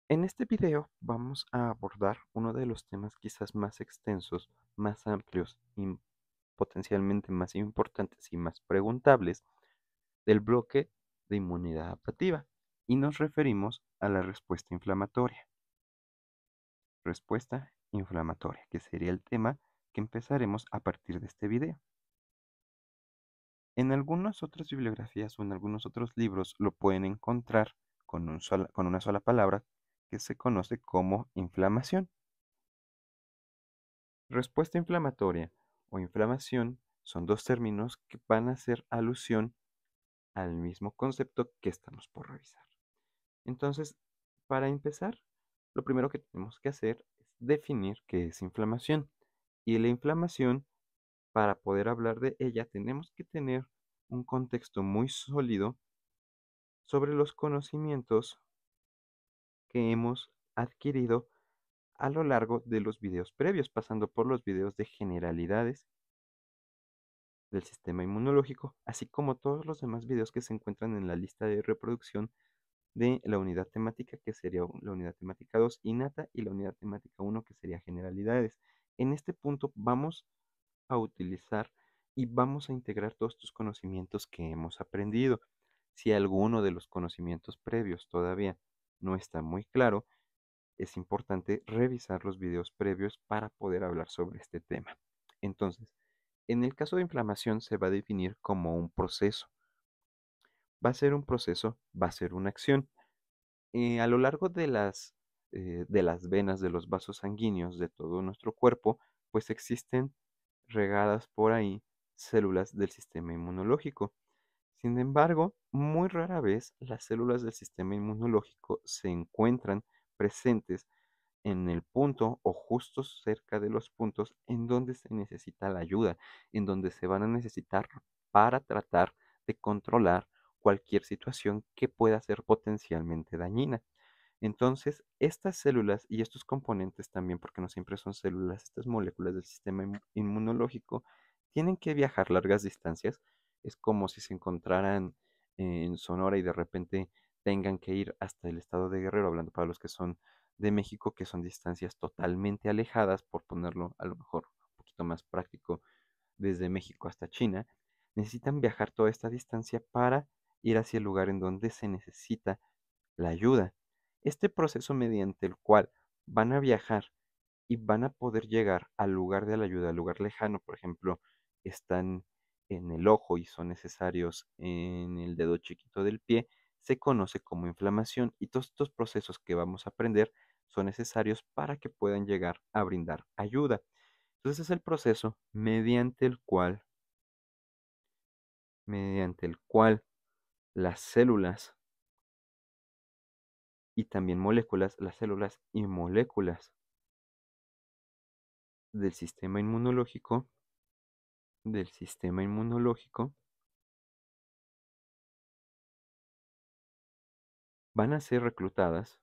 En este video vamos a abordar uno de los temas quizás más extensos, más amplios y potencialmente más importantes y más preguntables del bloque de inmunidad adaptativa, y nos referimos a la respuesta inflamatoria. Respuesta inflamatoria, que sería el tema que empezaremos a partir de este video. En algunas otras bibliografías o en algunos otros libros lo pueden encontrar con una sola palabra que se conoce como inflamación. Respuesta inflamatoria o inflamación son dos términos que van a hacer alusión al mismo concepto que estamos por revisar. Entonces, para empezar, lo primero que tenemos que hacer es definir qué es inflamación. Y la inflamación, para poder hablar de ella, tenemos que tener un contexto muy sólido sobre los conocimientos que hemos adquirido a lo largo de los videos previos, pasando por los videos de generalidades del sistema inmunológico, así como todos los demás videos que se encuentran en la lista de reproducción de la unidad temática, que sería la unidad temática 2 innata, y la unidad temática 1, que sería generalidades. En este punto vamos a utilizar y vamos a integrar todos estos conocimientos que hemos aprendido. Si alguno de los conocimientos previos todavía no está muy claro, es importante revisar los videos previos para poder hablar sobre este tema. Entonces, en el caso de inflamación se va a definir como un proceso. Va a ser un proceso, va a ser una acción. A lo largo de las venas, de los vasos sanguíneos de todo nuestro cuerpo, pues existen regadas por ahí células del sistema inmunológico. Sin embargo, muy rara vez las células del sistema inmunológico se encuentran presentes en el punto o justo cerca de los puntos en donde se necesita la ayuda, en donde se van a necesitar para tratar de controlar cualquier situación que pueda ser potencialmente dañina. Entonces, estas células y estos componentes también, porque no siempre son células, estas moléculas del sistema inmunológico, tienen que viajar largas distancias. Es como si se encontraran en Sonora y de repente tengan que ir hasta el estado de Guerrero, hablando para los que son de México, que son distancias totalmente alejadas, por ponerlo a lo mejor un poquito más práctico, desde México hasta China. Necesitan viajar toda esta distancia para ir hacia el lugar en donde se necesita la ayuda. Este proceso mediante el cual van a viajar y van a poder llegar al lugar de la ayuda, al lugar lejano, por ejemplo, están en el ojo y son necesarios en el dedo chiquito del pie, se conoce como inflamación, y todos estos procesos que vamos a aprender son necesarios para que puedan llegar a brindar ayuda. Entonces es el proceso mediante el cual las células y también moléculas, las células y moléculas del sistema inmunológico, del sistema inmunológico, van a ser reclutadas,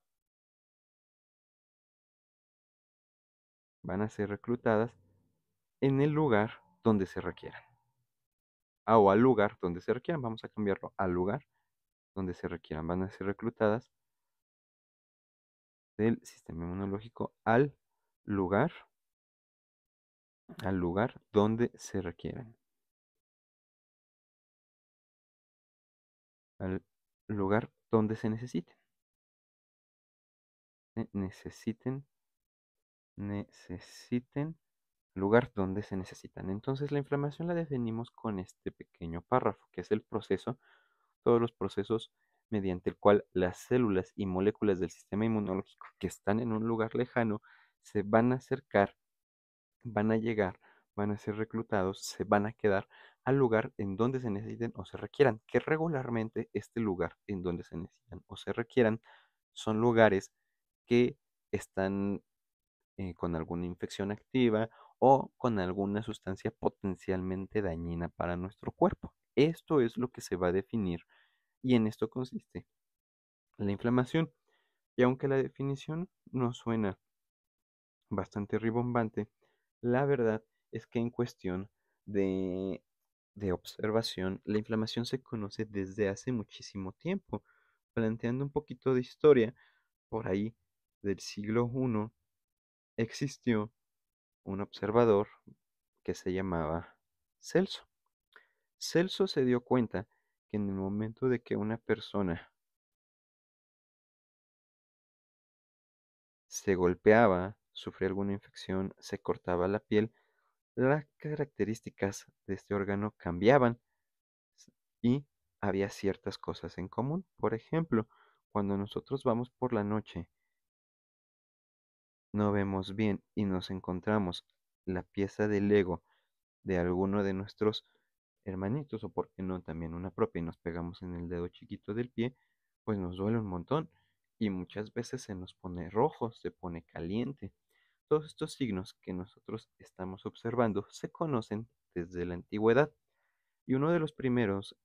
van a ser reclutadas en el lugar donde se requieran. O al lugar donde se requieran, vamos a cambiarlo al lugar donde se requieran. Van a ser reclutadas del sistema inmunológico lugar, al lugar donde se requieran. Al lugar donde se necesiten. Necesiten, necesiten lugar donde se necesitan. Entonces la inflamación la definimos con este pequeño párrafo, que es el proceso, todos los procesos mediante el cual las células y moléculas del sistema inmunológico que están en un lugar lejano se van a acercar, van a llegar, van a ser reclutados, se van a quedar al lugar en donde se necesiten o se requieran, que regularmente este lugar en donde se necesitan o se requieran son lugares que están con alguna infección activa o con alguna sustancia potencialmente dañina para nuestro cuerpo. Esto es lo que se va a definir, y en esto consiste la inflamación. Y aunque la definición no suena bastante ribombante, la verdad es que en cuestión de, de observación, la inflamación se conoce desde hace muchísimo tiempo. Planteando un poquito de historia, por ahí del siglo I existió un observador que se llamaba Celso. Celso se dio cuenta que en el momento de que una persona se golpeaba, sufría alguna infección, se cortaba la piel, las características de este órgano cambiaban y había ciertas cosas en común. Por ejemplo, cuando nosotros vamos por la noche, no vemos bien y nos encontramos la pieza de Lego de alguno de nuestros hermanitos, o por qué no también una propia, y nos pegamos en el dedo chiquito del pie, pues nos duele un montón y muchas veces se nos pone rojo, se pone caliente. Todos estos signos que nosotros estamos observando se conocen desde la antigüedad, y uno de los primeros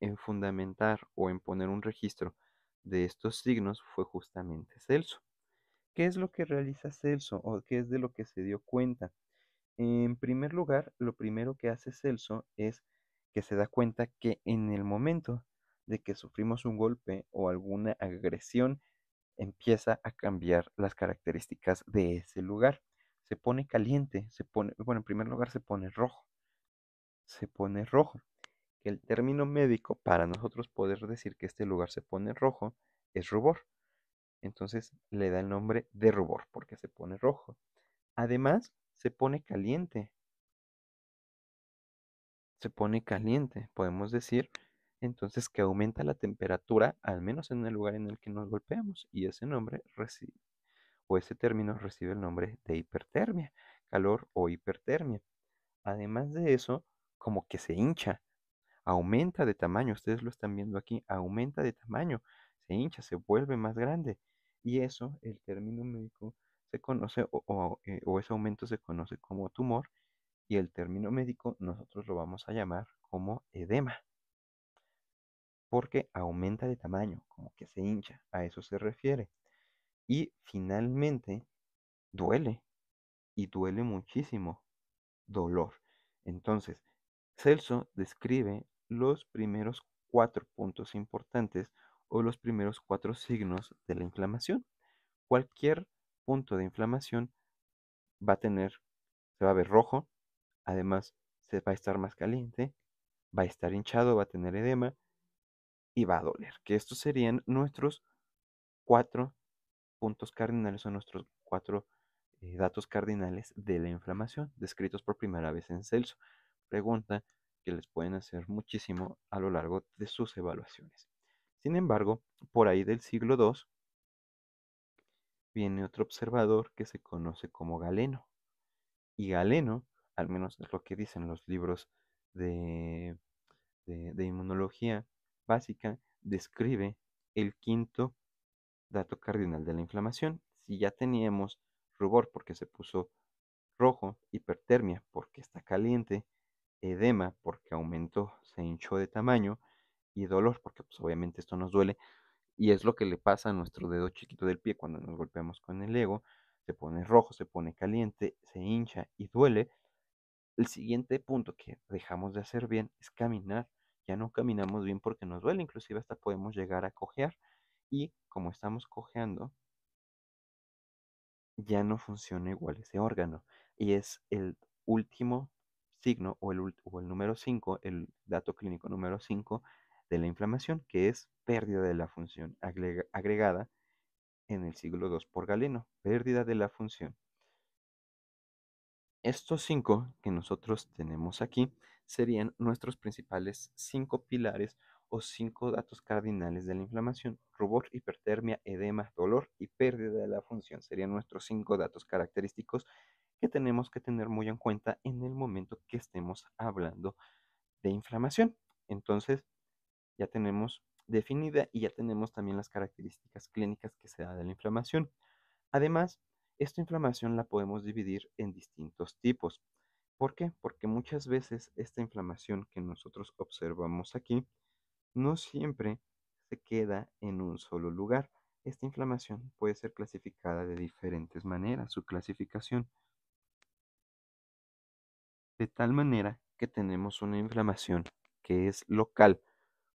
en fundamentar o en poner un registro de estos signos fue justamente Celso. ¿Qué es lo que realiza Celso o qué es de lo que se dio cuenta? En primer lugar, lo primero que hace Celso es que se da cuenta que en el momento de que sufrimos un golpe o alguna agresión, empieza a cambiar las características de ese lugar. Se pone caliente, bueno, en primer lugar se pone rojo, que el término médico para nosotros poder decir que este lugar se pone rojo es rubor. Entonces le da el nombre de rubor porque se pone rojo. Además, se pone caliente, podemos decir entonces que aumenta la temperatura, al menos en el lugar en el que nos golpeamos, y ese nombre recibe, o ese término recibe el nombre de hipertermia, calor o hipertermia. Además de eso, como que se hincha, aumenta de tamaño, ustedes lo están viendo aquí, aumenta de tamaño, se hincha, se vuelve más grande, y eso, el término médico se conoce, o ese aumento se conoce como tumor, y el término médico nosotros lo vamos a llamar como edema, porque aumenta de tamaño, como que se hincha, a eso se refiere. Y finalmente duele, y duele muchísimo, dolor. Entonces, Celso describe los primeros 4 puntos importantes o los primeros 4 signos de la inflamación. Cualquier punto de inflamación va a tener, se va a ver rojo, además se va a estar más caliente, va a estar hinchado, va a tener edema y va a doler. Que estos serían nuestros 4 puntos cardinales o nuestros 4 datos cardinales de la inflamación, descritos por primera vez en Celso. Pregunta que les pueden hacer muchísimo a lo largo de sus evaluaciones. Sin embargo, por ahí del siglo II viene otro observador que se conoce como Galeno. Y Galeno, al menos es lo que dicen los libros de, de inmunología básica, describe el quinto dato cardinal de la inflamación. Si ya teníamos rubor porque se puso rojo, hipertermia porque está caliente, edema porque aumentó, se hinchó de tamaño, y dolor porque pues, obviamente esto nos duele, y es lo que le pasa a nuestro dedo chiquito del pie cuando nos golpeamos con el ego, se pone rojo, se pone caliente, se hincha y duele. El siguiente punto que dejamos de hacer bien es caminar. Ya no caminamos bien porque nos duele, inclusive hasta podemos llegar a cojear, y como estamos cojeando, ya no funciona igual ese órgano. Y es el último signo o el número 5, el dato clínico número 5 de la inflamación, que es pérdida de la función agregada en el siglo II por Galeno, pérdida de la función. Estos 5 que nosotros tenemos aquí serían nuestros principales 5 pilares o 5 datos cardinales de la inflamación. Rubor, hipertermia, edema, dolor y pérdida de la función serían nuestros 5 datos característicos que tenemos que tener muy en cuenta en el momento que estemos hablando de inflamación. Entonces, ya tenemos definida y ya tenemos también las características clínicas que se da de la inflamación. Además, esta inflamación la podemos dividir en distintos tipos. ¿Por qué? Porque muchas veces esta inflamación que nosotros observamos aquí no siempre se queda en un solo lugar. Esta inflamación puede ser clasificada de diferentes maneras, su clasificación, de tal manera que tenemos una inflamación que es local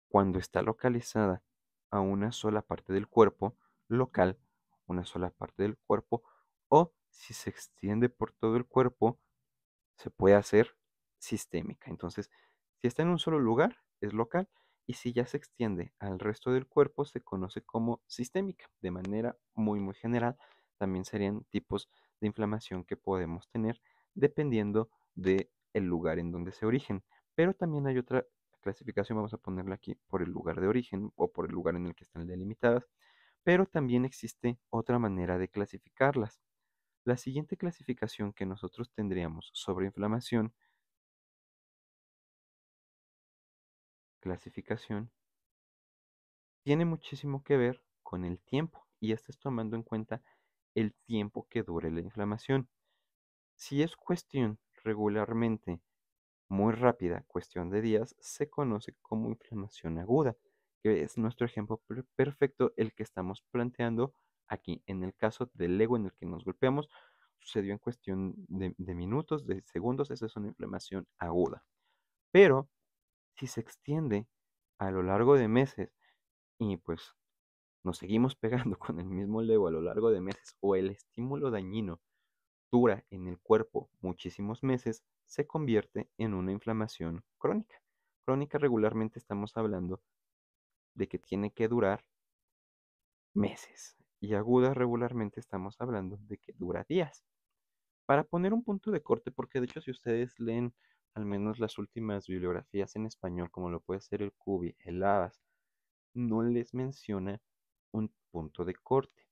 cuando está localizada a una sola parte del cuerpo, local, una sola parte del cuerpo, o si se extiende por todo el cuerpo, se puede hacer sistémica. Entonces, si está en un solo lugar, es local, y si ya se extiende al resto del cuerpo, se conoce como sistémica. De manera muy general, también serían tipos de inflamación que podemos tener dependiendo del lugar en donde se origen. Pero también hay otra clasificación, vamos a ponerla aquí por el lugar de origen o por el lugar en el que están delimitadas, pero también existe otra manera de clasificarlas. La siguiente clasificación que nosotros tendríamos sobre inflamación, clasificación, tiene muchísimo que ver con el tiempo, y esto es tomando en cuenta el tiempo que dure la inflamación. Si es cuestión regularmente muy rápida, cuestión de días, se conoce como inflamación aguda, que es nuestro ejemplo perfecto, el que estamos planteando aquí. En el caso del ego en el que nos golpeamos, sucedió en cuestión de minutos, de segundos, esa es una inflamación aguda. Pero si se extiende a lo largo de meses y pues nos seguimos pegando con el mismo lego a lo largo de meses, o el estímulo dañino dura en el cuerpo muchísimos meses, se convierte en una inflamación crónica. Crónica regularmente estamos hablando de que tiene que durar meses, y aguda regularmente estamos hablando de que dura días. Para poner un punto de corte, porque de hecho si ustedes leen al menos las últimas bibliografías en español, como lo puede ser el Cubi, el Abas, no les menciona un punto de corte.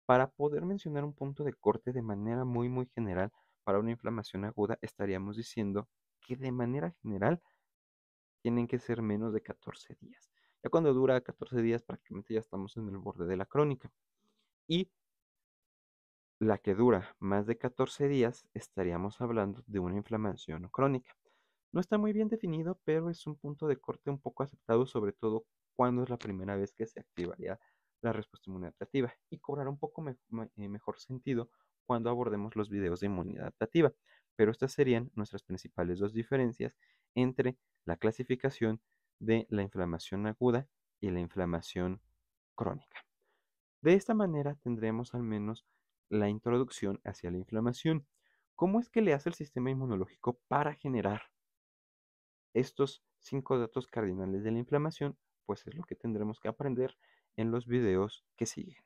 Para poder mencionar un punto de corte de manera muy general para una inflamación aguda, estaríamos diciendo que de manera general tienen que ser menos de 14 días. Ya cuando dura 14 días, prácticamente ya estamos en el borde de la crónica. Y la que dura más de 14 días, estaríamos hablando de una inflamación crónica. No está muy bien definido, pero es un punto de corte un poco aceptado, sobre todo cuando es la primera vez que se activaría la respuesta inmunitativa, y cobrará un poco mejor sentido cuando abordemos los videos de inmunidad adaptativa. Pero estas serían nuestras principales dos diferencias entre la clasificación de la inflamación aguda y la inflamación crónica. De esta manera tendremos al menos la introducción hacia la inflamación. ¿Cómo es que le hace el sistema inmunológico para generar estos 5 datos cardinales de la inflamación? Pues es lo que tendremos que aprender en los videos que siguen.